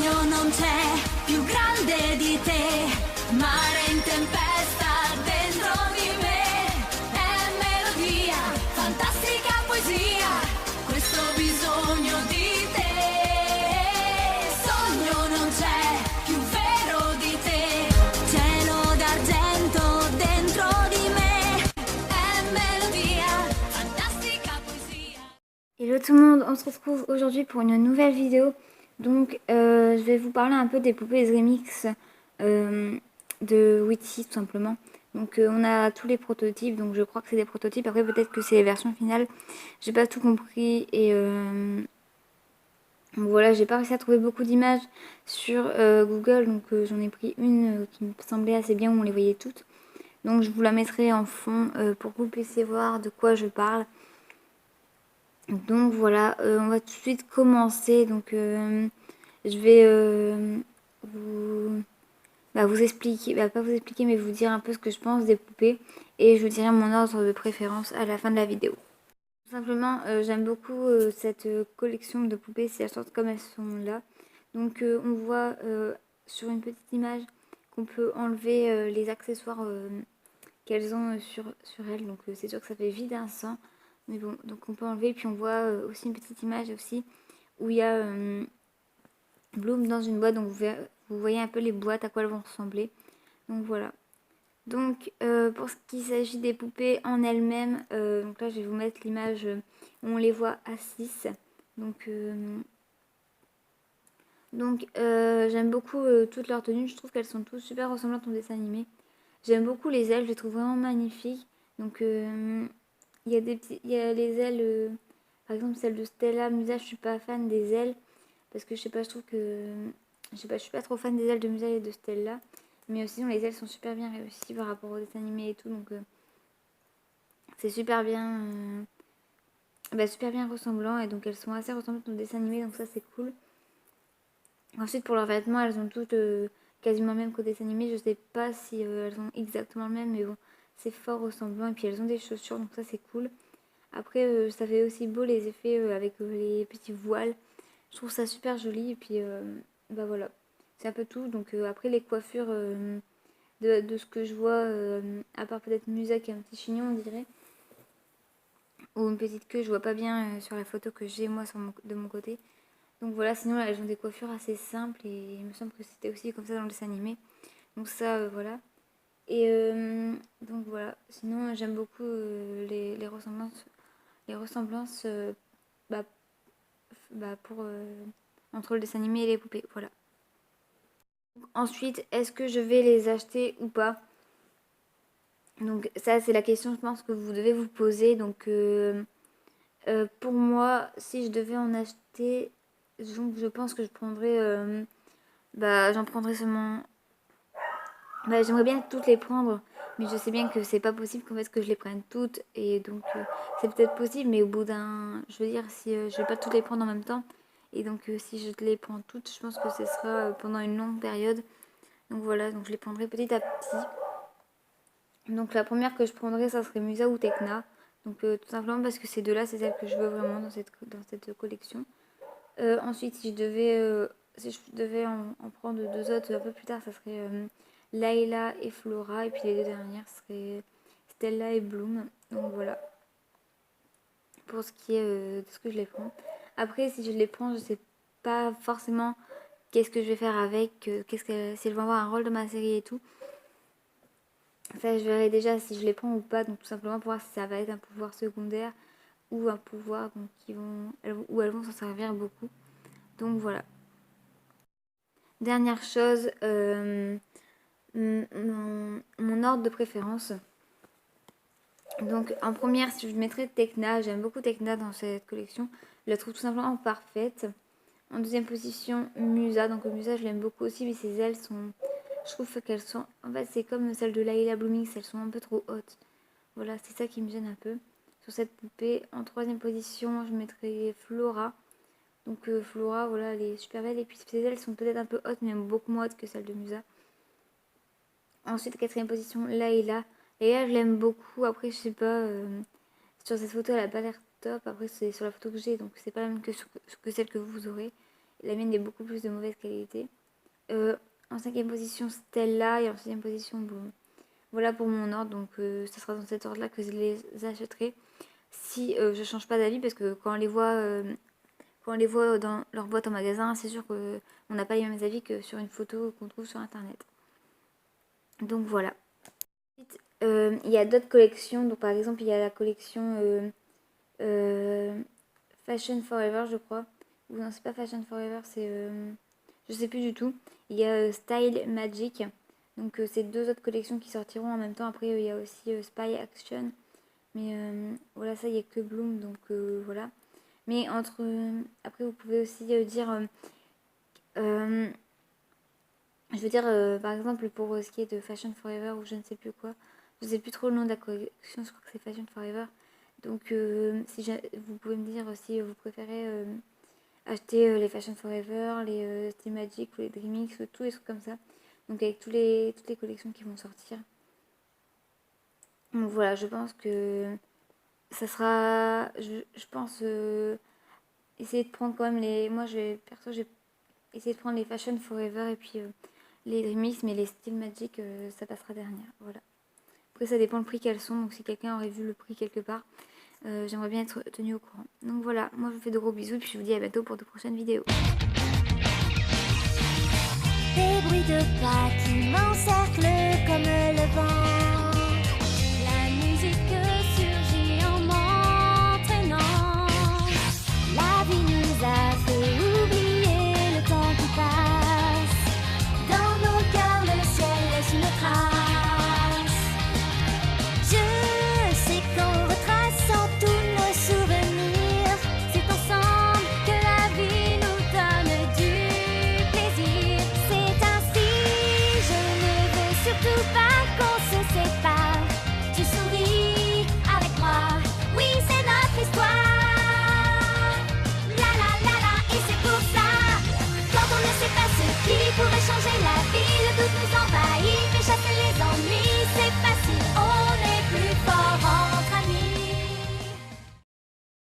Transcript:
sogno non c'è più grande di te, mare in tempesta dentro di me, è melodia, fantastica poesia, questo bisogno di te, sogno non c'è più vero di te, cielo d'argento dentro di me, è melodia, fantastica poesia. Hello tout le monde, on se retrouve aujourd'hui pour une nouvelle vidéo. Donc je vais vous parler un peu des poupées remix de Witchy tout simplement. Donc on a tous les prototypes, donc je crois que c'est des prototypes, après peut-être que c'est les versions finales. J'ai pas tout compris et donc voilà, j'ai pas réussi à trouver beaucoup d'images sur Google, donc j'en ai pris une qui me semblait assez bien où on les voyait toutes. Donc je vous la mettrai en fond pour que vous puissiez voir de quoi je parle. Donc voilà, on va tout de suite commencer. Donc je vais vous expliquer, pas vous expliquer, mais vous dire un peu ce que je pense des poupées. Et je vous dirai mon ordre de préférence à la fin de la vidéo. Tout simplement, j'aime beaucoup cette collection de poupées si elles sortent comme elles sont là. Donc on voit sur une petite image qu'on peut enlever les accessoires qu'elles ont sur elles. Donc c'est sûr que ça fait vide un sang. Mais bon, donc on peut enlever. Puis on voit aussi une petite image aussi où il y a Bloom dans une boîte. Donc vous voyez un peu les boîtes à quoi elles vont ressembler. Donc voilà. Donc pour ce qui s'agit des poupées en elles-mêmes, donc là je vais vous mettre l'image où on les voit à 6. Donc j'aime beaucoup toutes leurs tenues. Je trouve qu'elles sont toutes super ressemblantes au dessin animé. J'aime beaucoup les ailes, je les trouve vraiment magnifiques. Donc il y a les ailes, par exemple celle de Stella Musa, je suis pas fan des ailes parce que je sais pas, je trouve que je sais pas, je suis pas trop fan des ailes de Musa et de Stella, mais sinon les ailes sont super bien réussies par rapport au dessin animé et tout, donc c'est super bien super bien ressemblant, et donc elles sont assez ressemblantes au dessin animé, donc ça c'est cool. Ensuite pour leurs vêtements, elles ont toutes quasiment le même qu'au dessin animé. Je sais pas si elles ont exactement le même, mais bon, c'est fort ressemblant. Et puis elles ont des chaussures, donc ça c'est cool. Après ça fait aussi beau les effets avec les petits voiles. Je trouve ça super joli. Et puis voilà, c'est un peu tout. Donc après les coiffures de ce que je vois, à part peut-être Musa qui a un petit chignon on dirait, ou une petite queue, je vois pas bien sur la photo que j'ai moi de mon côté. Donc voilà, sinon elles ont des coiffures assez simples et il me semble que c'était aussi comme ça dans le dessin animé. Donc ça, voilà. Et donc voilà, sinon j'aime beaucoup les ressemblances bah, pour, entre le dessin animé et les poupées. Voilà. Ensuite, est-ce que je vais les acheter ou pas? Donc ça c'est la question, je pense, que vous devez vous poser. Donc pour moi, si je devais en acheter, donc je pense que je prendrais j'en prendrais seulement. J'aimerais bien toutes les prendre, mais je sais bien que c'est pas possible qu'en fait que je les prenne toutes, et donc c'est peut-être possible, mais au bout d'un, je veux dire, si je vais pas toutes les prendre en même temps, et donc si je les prends toutes, je pense que ce sera pendant une longue période. Donc voilà, donc je les prendrai petit à petit. Donc la première que je prendrais, ça serait Musa ou Tekna. Donc tout simplement parce que ces deux-là, c'est celles que je veux vraiment dans cette collection. Ensuite, si je devais en prendre deux autres un peu plus tard, ça serait Layla et Flora. Et puis les deux dernières seraient Stella et Bloom. Donc voilà, pour ce qui est de ce que je les prends. Après, si je les prends, je sais pas forcément qu'est-ce que je vais faire avec, si elles vont avoir un rôle dans ma série et tout. Ça, je verrai déjà si je les prends ou pas. Donc tout simplement pour voir si ça va être un pouvoir secondaire ou un pouvoir donc, où elles vont s'en servir beaucoup. Donc voilà. Dernière chose, mon ordre de préférence. Donc en première, si je mettrais Tekna, j'aime beaucoup Tekna dans cette collection. Je la trouve tout simplement parfaite. En deuxième position, Musa. Donc Musa, je l'aime beaucoup aussi, mais ses ailes sont... Je trouve qu'elles sont... En fait, c'est comme celle de Layla Blooming, elles sont un peu trop hautes. Voilà, c'est ça qui me gêne un peu sur cette poupée. En troisième position, je mettrais Flora. Donc Flora, voilà, elle est super belle. Et puis ses ailes sont peut-être un peu hautes, mais beaucoup moins hautes que celles de Musa. Ensuite, quatrième position, Layla. Layla, je l'aime beaucoup. Après, je sais pas, sur cette photo, elle a pas l'air top. Après, c'est sur la photo que j'ai, donc c'est pas la même que celle que vous aurez. la mienne est beaucoup plus de mauvaise qualité. En 5e position, Stella, et en 6e position, bon, voilà pour mon ordre. Donc ça sera dans cet ordre-là que je les achèterai si je change pas d'avis, parce que quand on les voit dans leur boîte en magasin, c'est sûr qu'on n'a pas les mêmes avis que sur une photo qu'on trouve sur internet. Donc voilà. Il y a d'autres collections. Donc par exemple, il y a la collection Fashion Forever, je crois. Ou non, c'est pas Fashion Forever, c'est je sais plus du tout. Il y a Style Magic. Donc c'est 2 autres collections qui sortiront en même temps. Après il y a aussi Spy Action. Mais voilà, ça il n'y a que Bloom, donc voilà. Mais après vous pouvez aussi dire je veux dire par exemple pour ce qui est de Fashion Forever ou je ne sais plus quoi. Je sais plus trop le nom de la collection, je crois que c'est Fashion Forever. Donc si vous pouvez me dire si vous préférez acheter les Fashion Forever, les Style Magic ou les Dreamix, tous les trucs comme ça. Donc avec toutes les collections qui vont sortir. Donc voilà, je pense que ça sera... Je pense essayer de prendre quand même les... Moi, perso, j'ai essayé de prendre les Fashion Forever et puis les Dreamix, mais les Style Magic, ça passera dernière. Voilà. Après, ça dépend le prix qu'elles sont. Donc si quelqu'un aurait vu le prix quelque part, j'aimerais bien être tenue au courant. Donc voilà, moi je vous fais de gros bisous, puis je vous dis à bientôt pour de prochaines vidéos. Des bruits de pas